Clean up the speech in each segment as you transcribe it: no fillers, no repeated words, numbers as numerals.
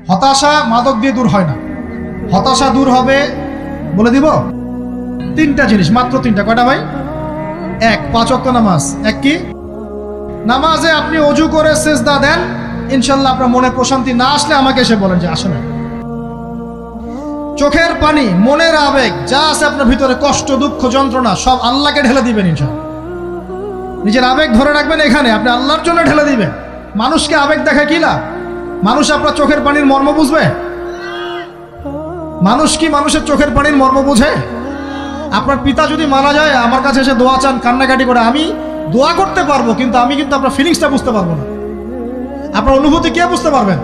হতাশা মাদক দিয়ে দূর হয় না। হতাশা দূর হবে, বলে দিব, তিনটা জিনিস, মাত্র তিনটা। কয়টা ভাই? এক, 5 ওয়াক্ত নামাজ। এক কি? নামাজে আপনি অজু করে সেজদা দেন, ইনশাল্লাহ আপনার মনে প্রশান্তি না আসলে আমাকে এসে বলেন যে আসে না। চোখের পানি, মনের আবেগ যা আছে আপনার ভিতরে, কষ্ট, দুঃখ, যন্ত্রণা, সব আল্লাহকে ঢেলে দিবেন ইনশাল্লাহ। নিজের আবেগ ধরে রাখবেন এখানে, আপনি আল্লাহর জন্য ঢেলে দিবেন। মানুষকে আবেগ দেখা কি লাভ? মানুষ আপনার চোখের পানির মর্ম বুঝবে? মানুষ কি মানুষের চোখের পানির মর্ম বুঝে? আপনার পিতা যদি মারা যায়, আমার কাছে এসে দোয়া চান, কান্নাকাটি করে, আমি দোয়া করতে পারবো, কিন্তু আমি কিন্তু আপনার ফিলিংসটা বুঝতে পারবো না। আপনার অনুভূতি কে বুঝতে পারবেন?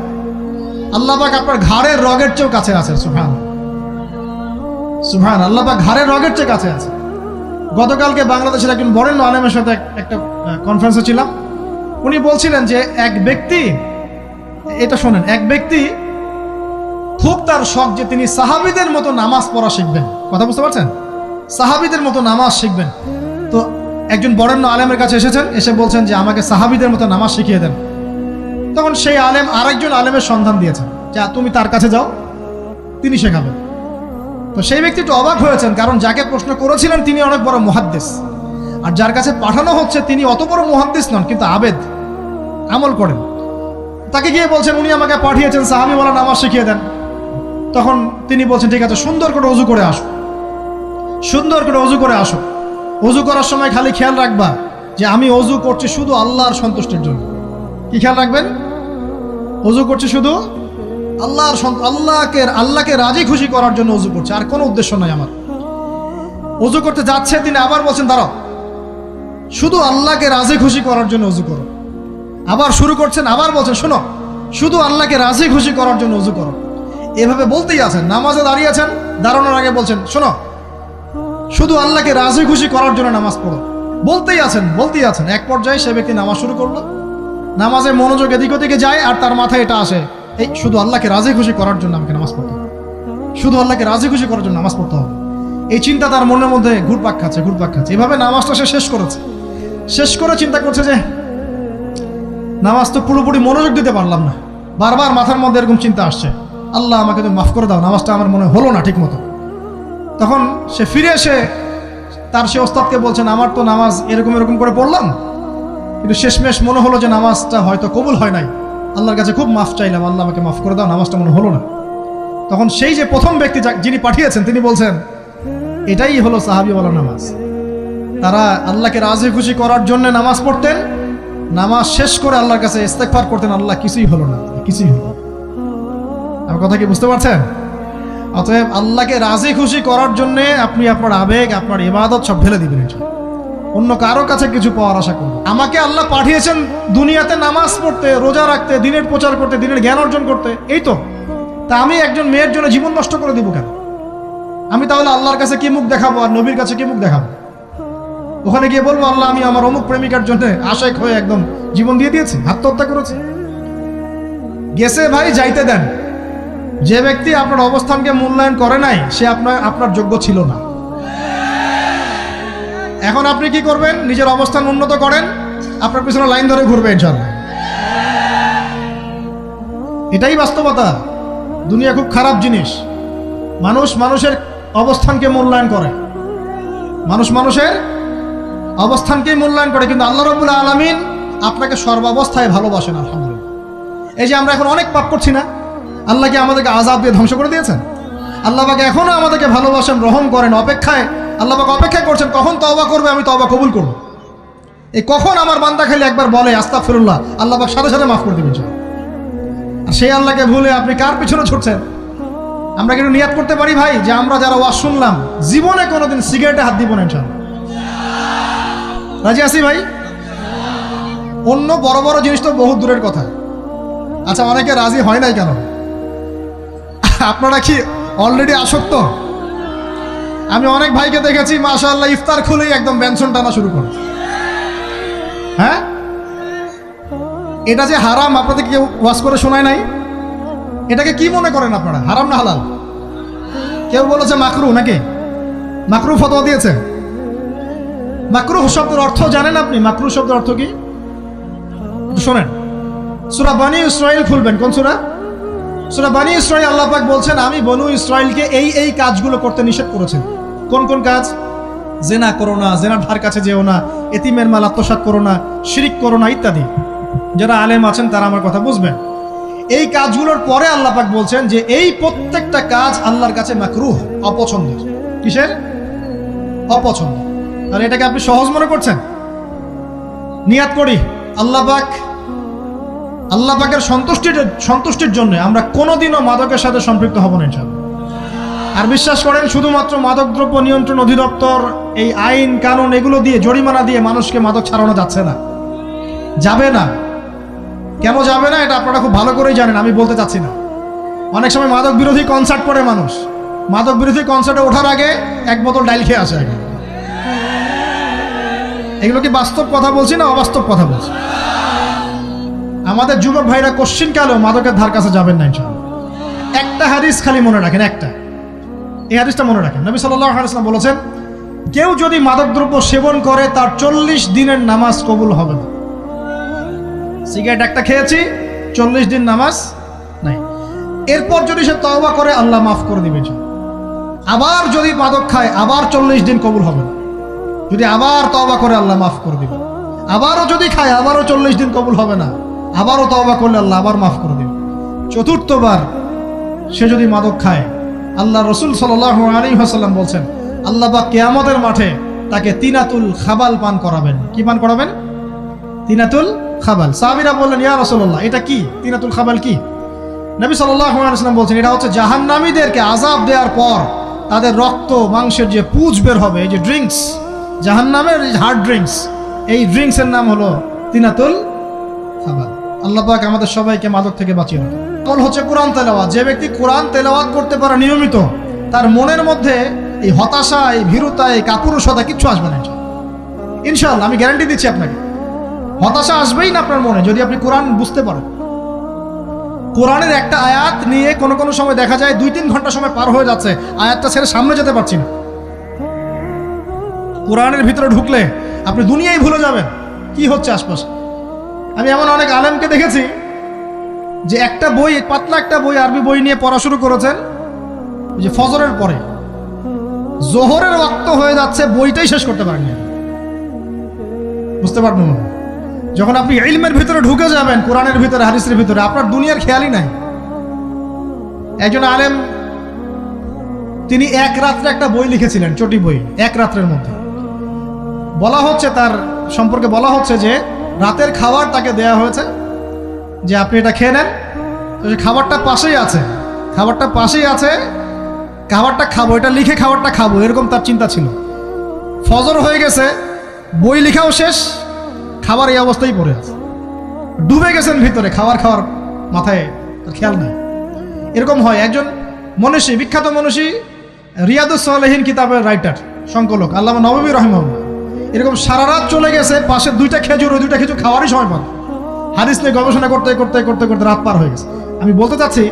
আল্লাহ পাক আপনার ঘাড়ের রগের চেয়েও কাছে আছে। সুবহান সুবহান, আল্লাহ পাক ঘাড়ের রগের চেয়ে কাছে আছে। গতকালকে বাংলাদেশের একজন বরেণ্য আলেমের সাথে একটা কনফারেন্সে ছিলাম। উনি বলছিলেন যে এক ব্যক্তি, এটা শোনেন, এক ব্যক্তি খুব তার শখ যে তিনি সাহাবীদের মতো নামাজ পড়া শিখবেন। কথা বুঝতে পারছেন? সাহাবীদের মতো নামাজ শিখবেন। তো একজন বরেণ্য আলেমের কাছে এসেছেন, এসে বলছেন যে আমাকে সাহাবীদের মতো নামাজ শিখিয়ে দেন। তখন সেই আলেম আরেকজন আলেমের সন্ধান দিয়েছেন, যা তুমি তার কাছে যাও, তিনি শেখাবেন। তো সেই ব্যক্তি একটু অবাক হয়েছেন, কারণ যাকে প্রশ্ন করেছিলেন তিনি অনেক বড় মুহাদ্দিস, আর যার কাছে পাঠানো হচ্ছে তিনি অত বড় মুহাদ্দিস নন, কিন্তু আবেদ, আমল করেন। তাকে গিয়ে বলছেন উনি আমাকে পাঠিয়েছেন সাহাবী বলা নামাজ শিখিয়ে দেন। তখন তিনি বলছেন ঠিক আছে, সুন্দর করে অজু করে আসো, সুন্দর করে অজু করে আসো। অজু করার সময় খালি খেয়াল রাখবা যে আমি অজু করছি শুধু আল্লাহর সন্তুষ্টির জন্য। কি খেয়াল রাখবেন? অজু করছি শুধু আল্লাহকে রাজি খুশি করার জন্য অজু করছে, আর কোনো উদ্দেশ্য নাই আমার। অজু করতে যাচ্ছে, তিনি আবার বলছেন দাঁড়াও, শুধু আল্লাহকে রাজি খুশি করার জন্য অজু করো। আবার শুরু করছেন, আবার বলছেন শোনো, শুধু আল্লাহকে রাজি খুশি করার জন্য অজু করো। এভাবে বলতেই আছেন। নামাজে দাঁড়িয়েছেন, দাঁড়ানোর আগে বলছেন শোনো, শুধু আল্লাহকে রাজি খুশি করার জন্য নামাজ পড়ো। বলতেই আছেন। এক পর্যায়ে সে ব্যক্তি নামাজ শুরু করলো। নামাজে মনোযোগ এদিক ওদিকে যায়, আর তার মাথায় এটা আসে, এই শুধু আল্লাহকে রাজি খুশি করার জন্য আমাকে নামাজ পড়তে হবে, শুধু আল্লাহকে রাজি খুশি করার জন্য নামাজ পড়তে হবে। এই চিন্তা তার মনের মধ্যে ঘুরপাক খাচ্ছে। এভাবে নামাজটা সে শেষ করে চিন্তা করছে যে নামাজ তো পুরোপুরি মনোযোগ দিতে পারলাম না। বারবার মাথার মধ্যে এরকম চিন্তা আসছে, আল্লাহ আমাকে তুমি মাফ করে দাও, নামাজটা আমার মনে হলো না ঠিক মতো। তখন সে ফিরে এসে তার সে ওস্তাদকে বলছেন আমার তো নামাজ এরকম করে পড়লাম, কিন্তু শেষমেশ মনে হলো যে নামাজটা হয়তো কবুল হয় নাই, আল্লাহর কাছে খুব মাফ চাইলাম, আল্লাহ আমাকে মাফ করে দাও, নামাজটা মনে হলো না। তখন সেই যে প্রথম ব্যক্তি যিনি পাঠিয়েছেন তিনি বলছেন এটাই হলো সাহাবী ওয়ালা নামাজ। তারা আল্লাহকে রাজি খুশি করার জন্য নামাজ পড়তেন, নামাজ শেষ করে আল্লাহর কাছে ইস্তেগফার করতেন, আল্লাহ কিছুই হলো না, কিছুই হলো। আমার কথা কি বুঝতে পারছেন? অতএব আল্লাহকে রাজি খুশি করার জন্য আপনি আপনার আবেগ, আপনার ইবাদত সব ঢেলে দিবেন, অন্য কারো কাছে কিছু পাওয়ার আশা করবেন। আমাকে আল্লাহ পাঠিয়েছেন দুনিয়াতে নামাজ পড়তে, রোজা রাখতে, দিনের প্রচার করতে, দিনের জ্ঞান অর্জন করতে, এই তো। তা আমি একজন মেয়ের জন্য জীবন নষ্ট করে দিব কেন? আমি তাহলে আল্লাহর কাছে কি মুখ দেখাবো, আর নবীর কাছে কি মুখ দেখাবো? ওখানে গিয়ে বলবো আল্লাহ আমি আমার অমুক প্রেমিকার জন্য আশেক হয়ে একদম জীবন দিয়ে দিয়েছি, আত্মহত্যা করেছি। গেছে ভাই, যাইতে দেন। যে ব্যক্তি আপনার অবস্থানকে মূল্যায়ন করে নাই, সে আপনার যোগ্য ছিল না। এখন আপনি কি করবেন? নিজের অবস্থান উন্নত করেন, আপনার পিছনে লাইন ধরে ঘুরবে ইনশাআল্লাহ। এটাই বাস্তবতা। দুনিয়া খুব খারাপ জিনিস। মানুষের অবস্থানকে মূল্যায়ন করে, মানুষের অবস্থানকেই মূল্যায়ন করে, কিন্তু আল্লাহ রাব্বুল আলামিন আপনাকে সর্বাবস্থায় ভালোবাসেন। আলহামদুলিল্লাহ। এই যে আমরা এখন অনেক পাপ করছি না, আল্লাহ কি আমাদেরকে আযাব দিয়ে ধ্বংস করে দিয়েছেন? আল্লাহ পাক এখনো আমাদেরকে ভালোবাসেন, রহম করেন, আল্লাহ পাক অপেক্ষা করছেন কখন তওবা করবে, আমি তওবা কবুল করব। এই কখন আমার বান্দা খালি একবার বলে আস্তাগফিরুল্লাহ, আল্লাহ পাক সাথে সাথে মাফ করে দিবেন। আর সেই আল্লাহকে ভুলে আপনি কার পিছনে ছুটছেন? আমরা কিন্তু নিয়াত করতে পারি ভাই যে আমরা যারা ওয়াজ শুনলাম জীবনে কোনোদিন সিগারেটে হাত দিব না ইনশাআল্লাহ। রাজি আছি ভাই? অন্য বড় বড় জিনিস তো বহুত দূরের কথা। আচ্ছা, অনেকে রাজি হয় নাই কেন? আপনারা কি অলরেডি আসক্ত? আমি অনেক ভাইকে দেখেছি মাশাআল্লাহ ইফতার খুলেই একদম বেনসন টানা শুরু করে। হ্যাঁ, এটা যে হারাম আপনাদের কেউ ওয়াজ করে শোনায় নাই? এটাকে কি মনে করেন আপনারা, হারাম না হালাল? কেউ বলেছে মাকরু, নাকি মাকরু ফতোয়া দিয়েছে? মাকরুহ শব্দের অর্থ জানেন আপনি? মাকরুহ শব্দের অর্থ কি শোনেন। সূরা বনী ইসরাঈল খুলবেন। কোন সূরা? সূরা বনী ইসরাঈল আল্লাহ পাক বলছেন, আমি বনু ইসরাইলকে এই কাজগুলো করতে নিষেধ করেছেন। কোন কোন কাজ? জেনা করো না, জেনার ধার কাছে যেও না, এতিমের মাল আত্মসাৎ করো না, শিরিক করো না ইত্যাদি। যারা আলেম আছেন তারা আমার কথা বুঝবেন। এই কাজগুলোর পরে আল্লাহ পাক বলছেন যে এই প্রত্যেকটা কাজ আল্লাহর কাছে মাকরুহ, অপছন্দের। কিসের? অপছন্দ। আর এটাকে আপনি সহজ মনে করছেন? নিয়াত করি আল্লাহ পাকের সন্তুষ্টির জন্য আমরা কোনোদিনও মাদকের সাথে সম্পৃক্ত হব না ইনশাআল্লাহ। আর বিশ্বাস করেন, শুধুমাত্র মাদকদ্রব্য নিয়ন্ত্রণ অধিদপ্তর এই আইন কানুন এগুলো দিয়ে, জরিমানা দিয়ে মানুষকে মাদক ছাড়ানো যাচ্ছে না, যাবে না। কেন যাবে না এটা আপনারা খুব ভালো করেই জানেন, আমি বলতে চাচ্ছি না। অনেক সময় মাদক বিরোধী কনসার্ট করে মানুষ, মাদক বিরোধী কনসার্টে ওঠার আগে এক বোতল ডাইল খেয়ে আসে আগে। এগুলো কি বাস্তব কথা বলছি না অবাস্তব কথা বলছি? আমাদের যুবক ভাইরা কোশ্চিন কালেও মাদকের ধার কাছে যাবেন না ইনশাআল্লাহ। একটা হাদিস খালি মনে রাখেন, এই হাদিসটা মনে রাখেন। নবী সাল্লাল্লাহু আলাইহি ওয়াসাল্লাম বলেছেন, কেউ যদি মাদকদ্রব্য সেবন করে তার 40 দিনের নামাজ কবুল হবে না। সিগারেট একটা খেয়েছি, 40 দিন নামাজ নাই। এরপর যদি সে তওবা করে আল্লাহ মাফ করে দিবে। আবার যদি মাদক খায় আবার 40 দিন কবুল হবে না। যদি আবার তওবা করে আল্লাহ মাফ করে দিবে। আবারও যদি খায় আবারও 40 দিন কবুল হবে না। আবারও তওবা করলে আল্লাহ আবার মাফ করে দিবে। চতুর্থবার সে যদি মাদক খায়, আল্লাহ রাসূল সাল্লাল্লাহু আলাইহি ওয়াসাল্লাম বলছেন, আল্লাহ পাক কিয়ামতের মাঠে তাকে তিনাতুল খাবাল পান করাবেন। কি পান করাবেন? তিনাতুল খাবাল। সাহাবীরা বললেন, ইয়া রাসূলুল্লাহ, এটা কি তিনাতুল খাবাল? কি? নবী সাল্লাল্লাহু আলাইহি ওয়াসাল্লাম বলছেন, এটা হচ্ছে জাহান্নামীদেরকে আযাব দেওয়ার পর তাদের রক্ত মাংসের যে পুঁজ বের হবে, এই যে ড্রিঙ্কস, জাহান্নামের হার্ড ড্রিঙ্কস, এই ড্রিঙ্কসের নাম হলো তিনাতুল খাবাল। আল্লাহ পাক আমাদের সবাইকে মাদক থেকে বাঁচিয়ে রাখুন। আমল হচ্ছে কোরআন তেলাওয়াত। যে ব্যক্তি কোরআন তেলাওয়াত করতে পারে নিয়মিত, তার মনের মধ্যে এই হতাশা, এই ভীরুতা, এই কাপুরুষতা কিচ্ছু আসবে না ইনশাআল্লাহ। আমি গ্যারান্টি দিচ্ছি আপনাকে, হতাশা আসবেই না আপনার মনে যদি আপনি কোরআন বুঝতে পারেন। কোরআনের একটা আয়াত নিয়ে কোনো সময় দেখা যায় 2-3 ঘন্টা সময় পার হয়ে যাচ্ছে, আয়াতটা ছেড়ে সামনে যেতে পারছি না। কোরআনের ভিতরে ঢুকলে আপনি দুনিয়ায় ভুলে যাবেন কি হচ্ছে আশপাশে। আমি এমন অনেক আলেমকে দেখেছি যে একটা বই, পাতলা একটা বই, আরবি বই নিয়ে পড়া শুরু করেছেন, যে ফজরের পরে জোহরের ওয়াক্ত হয়ে যাচ্ছে, বইটাই শেষ করতে পারেননি। বুঝতে পারবেন? যখন আপনি ইলমের ভিতরে ঢুকে যাবেন, কোরআনের ভিতরে, হাদিসের ভিতরে, আপনার দুনিয়ার খেয়ালই নাই। একজন আলেম, তিনি এক রাত্রে একটা বই লিখেছিলেন, চটি বই, এক রাত্রের মধ্যে। বলা হচ্ছে, তার সম্পর্কে বলা হচ্ছে যে রাতের খাবার তাকে দেয়া হয়েছে, যে আপনি এটা খেয়ে নেন। তো খাবারটা পাশেই আছে, খাবারটা খাবো, এটা লিখে খাবারটা খাবো, এরকম তার চিন্তা ছিল। ফজর হয়ে গেছে, বই লেখাও শেষ, খাবার এই অবস্থায় পড়ে আছে, ডুবে গেছেন ভিতরে, খাওয়ার মাথায় তার খেয়াল নাই। এরকম হয়। একজন মনীষী, বিখ্যাত মনীষী, রিয়াদুস সালেহিন কিতাবের রাইটার, সংকলক আল্লামা নববী রাহিমাহুল্লাহ, এরকম সারা রাত চলে গেছে, পাশে 2টা খেজুর, ওই 2টা খেজুর খাওয়ারই সময় পান। হাদিস নিয়ে গবেষণা করতে রাত পার হয়ে গেছে। আমি বলতে চাচ্ছি,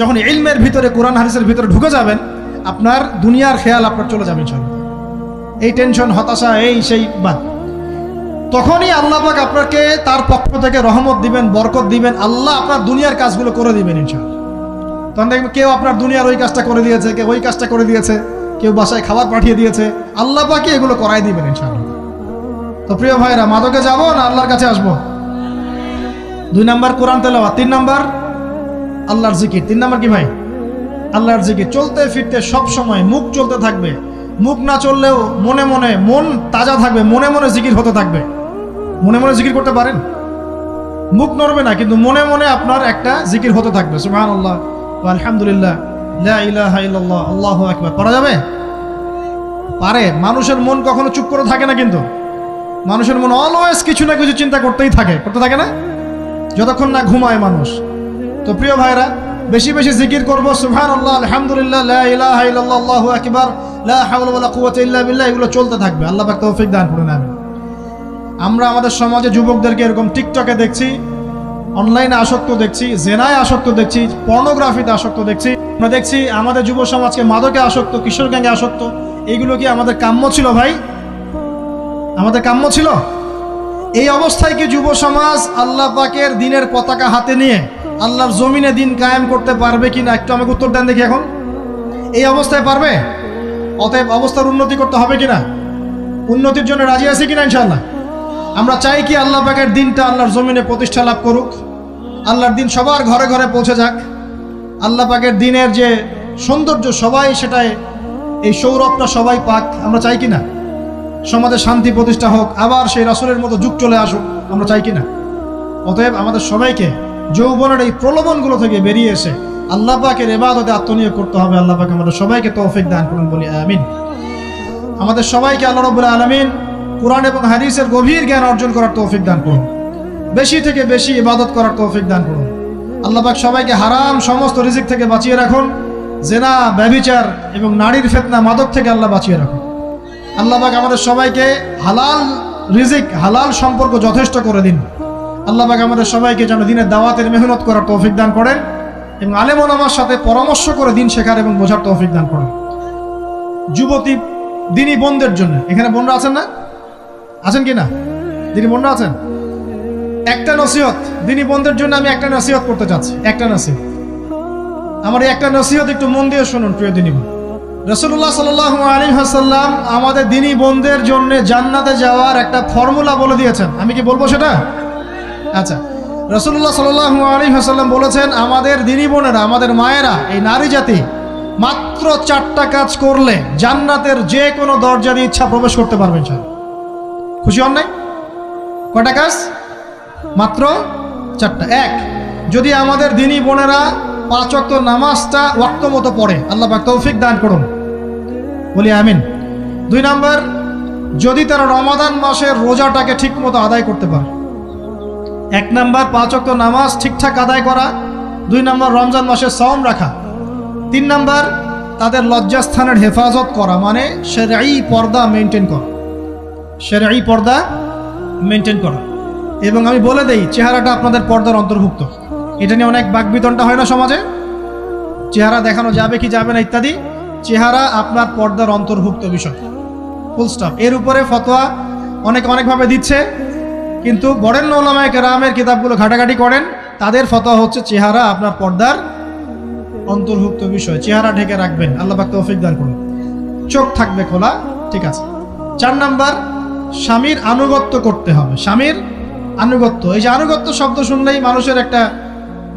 যখন ইলমের ভিতরে, কোরআন হাদিসের ভিতরে ঢুকে যাবেন, আপনার দুনিয়ার খেয়াল আপনার চলে যাবে ইনশাআল্লাহ। এই টেনশন, হতাশা, এই সেই বাদ, তখনই আল্লাহ পাক আপনাকে তার পক্ষ থেকে রহমত দিবেন, বরকত দিবেন, আল্লাহ আপনার দুনিয়ার কাজগুলো করে দিবেন ইনশাআল্লাহ। তখন দেখবেন কেউ আপনার দুনিয়ার ওই কাজটা করে দিয়েছে, কেউ ওই কাজটা করে দিয়েছে, কেউ বাসায় খাবার পাঠিয়ে দিয়েছে, আল্লাহ পাকই এগুলো করাই দিবেন ইনশাআল্লাহ। তো প্রিয় ভাইরা, মাদকে যাব না আল্লাহর কাছে আসবো? 2 নাম্বার কোরআন তেলাওয়াত, 3 নাম্বার আল্লাহর জিকির। 3 নাম্বার কি ভাই? আল্লাহর জিকির। চলতে ফিরতে সব সময় মুখ চলতে থাকবে, মুখ না চললেও মনে মনে মন তাজা থাকবে, মনে মনে জিকির হতে থাকবে। মনে মনে জিকির করতে পারেন? মুখ নড়বে না, কিন্তু মনে মনে আপনার একটা জিকির হতে থাকবে, সুবহানাল্লাহ ওয়া আলহামদুলিল্লাহ, লা ইলাহা ইল্লাল্লাহ, আল্লাহু আকবার। করা যাবে? পারে। মানুষের মন কখনো চুপ করে থাকে না, কিন্তু মানুষের মন অলওয়েজ কিছু না কিছু চিন্তা করতে থাকে না, যতক্ষণ না ঘুমায় মানুষ। তো প্রিয় ভাইরা, বেশি বেশি জিকির করবো, সুবহানাল্লাহ, আলহামদুলিল্লাহ, লা ইলাহা ইল্লাল্লাহ, আল্লাহু আকবার, লা হাওলা ওয়ালা কুওয়াতা ইল্লা বিল্লাহ, এগুলো চলতে থাকবে। আল্লাহ পাক তৌফিক দান করুন, আমিন। আমরা আমাদের সমাজে যুবকদেরকে এরকম টিকটকে দেখছি, অনলাইনে আসক্ত দেখছি, জেনায় আসক্ত দেখছি, পর্নোগ্রাফিতে আসক্ত দেখছি। আমরা দেখছি আমাদের যুব সমাজকে মাদকে আসক্ত, কিশোর গ্যাংয়ে আসক্ত। এইগুলো কি আমাদের কাম্য ছিল ভাই? আমাদের কাম্য ছিল? এই অবস্থায় কি যুব সমাজ আল্লাহ পাকের দ্বীনের পতাকা হাতে নিয়ে আল্লাহর জমিনে দিন কায়েম করতে পারবে কিনা একটু আমাকে উত্তর দেন দেখি। এখন এই অবস্থায় পারবে? অতএব অবস্থার উন্নতি করতে হবে কিনা? উন্নতির জন্য রাজি আছি কিনা ইনশাআল্লাহ? আমরা চাই কি আল্লাহ পাকের দিনটা আল্লাহর জমিনে প্রতিষ্ঠা লাভ করুক, আল্লাহর দিন সবার ঘরে ঘরে পৌঁছে যাক, আল্লাহ পাকের দিনের যে সৌন্দর্য সবাই সেটাই, এই সৌরভটা সবাই পাক। আমরা চাই কিনা সমাজে শান্তি প্রতিষ্ঠা হোক, আবার সেই রাসূলের মতো যুগ চলে আসুক? আমরা চাই কিনা? অতএব আমাদের সবাইকে যৌবনের এই প্রলোভনগুলো থেকে বেরিয়ে এসে আল্লাহ পাকের ইবাদতে আত্মনিয়োগ করতে হবে। আল্লাহ পাক আমাদের সবাইকে তৌফিক দান করুন, বলি আমিন। আমাদের সবাইকে আল্লাহ রাব্বুল আলামিন কুরআন এবং হাদিসের গভীর জ্ঞান অর্জন করার তৌফিক দান করুন, বেশি থেকে বেশি ইবাদত করার তৌফিক দান করুন। আল্লাহ পাক সবাইকে হারাম সমস্ত রিজিক থেকে বাঁচিয়ে রাখুন, জেনা, ব্যভিচার এবং নারীর ফিতনা, মাদক থেকে আল্লাহ বাঁচিয়ে রাখুন। আল্লাহ পাক আমাদের সবাইকে হালাল রিজিক, হালাল সম্পর্ক যথেষ্ট করে দিন। আল্লাহ পাক আমাদের সবাইকে যেন দিনের দাওয়াতের মেহনত করার তৌফিক দান করেন এবং আলেম ওলামার সাথে পরামর্শ করে দিন শেখার এবং বোঝার তৌফিক দান করেন। যুবতী দিনী বোনদের জন্য, এখানে বোনরা আছেন না? আছেন কি না? দিনী বোনরা আছেন? একটা নসিহত দিনী বোনদের জন্য আমি একটা নসিহত করতে চাচ্ছি, একটা নসিহত। আমার এই একটা নসিহত একটু মন দিয়ে শুনুন প্রিয় দিনী বোন। রাসূলুল্লাহ সাল্লাল্লাহু আলাইহি ওয়াসাল্লাম আমাদের দিনী বোনদের জন্য জান্নাতে যাওয়ার একটা ফর্মুলা বলে দিয়েছেন। আমি কি বলবো সেটা? আচ্ছা, রাসূলুল্লাহ সাল্লাল্লাহু আলাইহি ওয়াসাল্লাম বলেছেন আমাদের দিনী বোনেরা, আমাদের মায়েরা, এই নারী জাতি মাত্র 4টা কাজ করলে জান্নাতের যে কোনো দরজা দিয়ে ইচ্ছা প্রবেশ করতে পারবে ইনশাআল্লাহ। খুশি হন নাই? কয়টা কাজ? মাত্র 4টা। এক, যদি আমাদের দিনী বোনেরা 5 ওয়াক্ত নামাজটা ওয়াক্ত মতো পড়ে, আল্লাহ পাক তৌফিক দান করুন, বলি আমিন। 2 নাম্বার, যদি তারা রমাদান মাসের রোজাটাকে ঠিক মতো আদায় করতে পারে। 1 নাম্বার 5 ওয়াক্ত নামাজ ঠিকঠাক আদায় করা, 2 নাম্বার রমজান মাসের সাওম রাখা, 3 নাম্বার তাদের লজ্জাস্থানের হেফাজত করা, মানে শরঈ পর্দা মেনটেন করা, শরঈ পর্দা মেনটেন করা। এবং আমি বলে দেই, চেহারাটা আপনাদের পর্দার অন্তর্ভুক্ত। এটা নিয়ে অনেক বাকবিতণ্ডা হয় না সমাজে, চেহারা দেখানো যাবে কি যাবে না ইত্যাদি। চেহারা আপনার পর্দার অন্তর্ভুক্ত বিষয়, ফুল স্টপ। এর উপরে ফতোয়া অনেকভাবে দিচ্ছে, কিন্তু বরেণ্য উলামায়ে কেরামের কিতাবগুলো ঘাটাঘাটি করেন, তাদের ফতোয়া হচ্ছে চেহারা আপনার পর্দার অন্তর্ভুক্ত বিষয়, চেহারা ঢেকে রাখবেন। আল্লাহ পাক তৌফিক দান করুন। চোখ থাকবে খোলা, ঠিক আছে। 4 নাম্বার, স্বামীর আনুগত্য করতে হবে। স্বামীর আনুগত্য, এই যে আনুগত্য শব্দ শুনলেই মানুষের একটা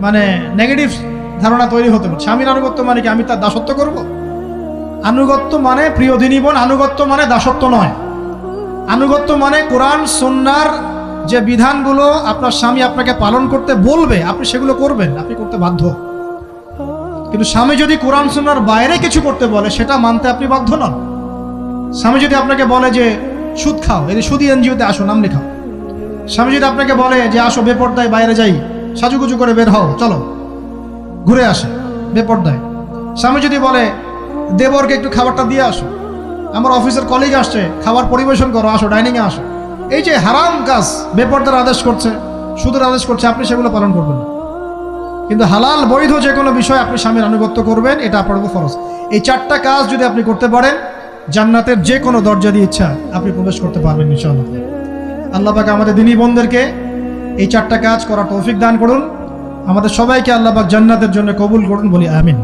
মানে নেগেটিভ ধারণা তৈরি হতে পারে। স্বামীর আনুগত্য মানে কি আমি তার দাসত্ব করব? আনুগত্য মানে, প্রিয় দিনী বোন, আনুগত্য মানে দাসত্ব নয়। আনুগত্য মানে কোরআন সুন্নাহর যে বিধানগুলো আপনার স্বামী আপনাকে পালন করতে বলবে, আপনি সেগুলো করবেন, আপনি করতে বাধ্য। কিন্তু স্বামী যদি কোরআন সুন্নাহর বাইরে কিছু করতে বলে, সেটা মানতে আপনি বাধ্য নন। স্বামী যদি আপনাকে বলে যে সুদ খাও, এই সুদি এনজিওতে আসো, নাম লেখাও। স্বামী যদি আপনাকে বলে যে আসো বেপর্দায় বাইরে যাই, সাজুগুজু করে বের হও, চলো ঘুরে আসে বেপর্দায়। স্বামী যদি বলে দেবরকে একটু খাবারটা দিয়ে আসো, আমার অফিসের কলিগ আসছে, খাবার পরিবেশন করো, আসো ডাইনিংয়ে আসো। এই যে হারাম কাজ, বেপর্দার আদেশ করছে, সুদের আদেশ করছে, আপনি সেগুলো পালন করবেন না। কিন্তু হালাল বৈধ যে কোনো বিষয় আপনি স্বামীর আনুগত্য করবেন, এটা আপনার উপর ফরজ। এই 4টা কাজ যদি আপনি করতে পারেন, জান্নাতের যে কোনো দরজা দিয়ে ইচ্ছা আপনি প্রবেশ করতে পারবেন ইনশাআল্লাহ। আল্লাহ পাক আমাদের দিনী বোনদেরকে এই 4টা কাজ করার তৌফিক দান করুন। আমাদের সবাইকে আল্লাহ পাক জান্নাতের জন্য কবুল করুন, বলি আমিন।